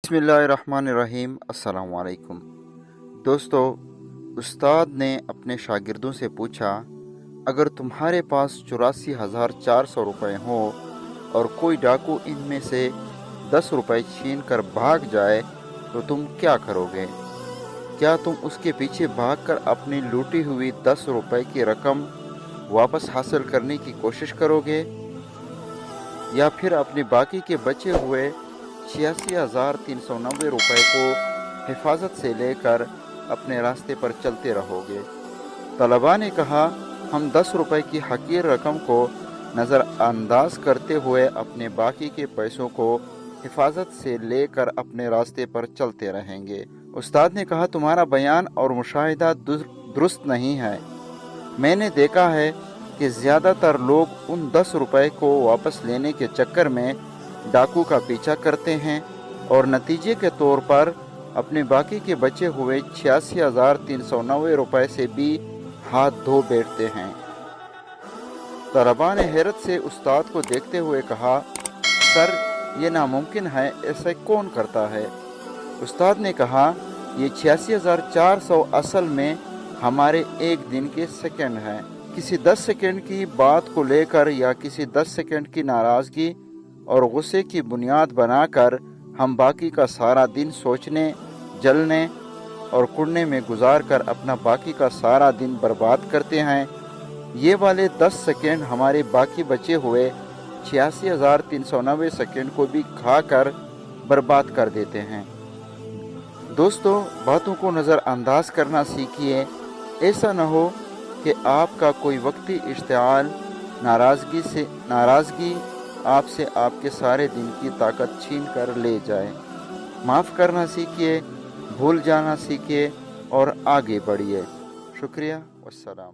बिस्मिल्लाहिर्रहमानिर्रहीम। अस्सलाम वालेकुम दोस्तों। उस्ताद ने अपने शागिर्दों से पूछा, अगर तुम्हारे पास 84,400 रुपये हो और कोई डाकू इनमें से 10 रुपये छीन कर भाग जाए तो तुम क्या करोगे? क्या तुम उसके पीछे भागकर अपनी लूटी हुई 10 रुपये की रकम वापस हासिल करने की कोशिश करोगे, या फिर अपने बाकी के बचे हुए 86,390 रुपये को हिफाजत से लेकर अपने रास्ते पर चलते रहोगे? तलबा ने कहा, हम 10 रुपये की हकीर रकम को नज़रअंदाज करते हुए अपने बाकी के पैसों को हिफाजत से लेकर अपने रास्ते पर चलते रहेंगे। उस्ताद ने कहा, तुम्हारा बयान और मुशाहिदा दुरुस्त नहीं है। मैंने देखा है कि ज़्यादातर लोग उन 10 रुपये को वापस लेने के चक्कर में डाकू का पीछा करते हैं और नतीजे के तौर पर अपने बाकी के बचे हुए 86,390 रुपये से भी हाथ धो बैठते हैं। तलबा ने हैरत से उस्ताद को देखते हुए कहा, सर, ये नामुमकिन है, ऐसा कौन करता है? उस्ताद ने कहा, ये 86,400 असल में हमारे एक दिन के सेकंड हैं। किसी 10 सेकंड की बात को लेकर या किसी 10 सेकंड की नाराज़गी और गुस्से की बुनियाद बनाकर हम बाकी का सारा दिन सोचने, जलने और कुड़ने में गुजार कर अपना बाकी का सारा दिन बर्बाद करते हैं। ये वाले 10 सेकंड हमारे बाकी बचे हुए 86,390 सेकंड को भी खाकर बर्बाद कर देते हैं। दोस्तों, बातों को नज़रअंदाज करना सीखिए। ऐसा न हो कि आपका कोई वक्ती इश्तिआल नाराज़गी आपसे आपके सारे दिन की ताकत छीन कर ले जाए। माफ़ करना सीखिए, भूल जाना सीखिए और आगे बढ़िए। शुक्रिया। वस्सलाम।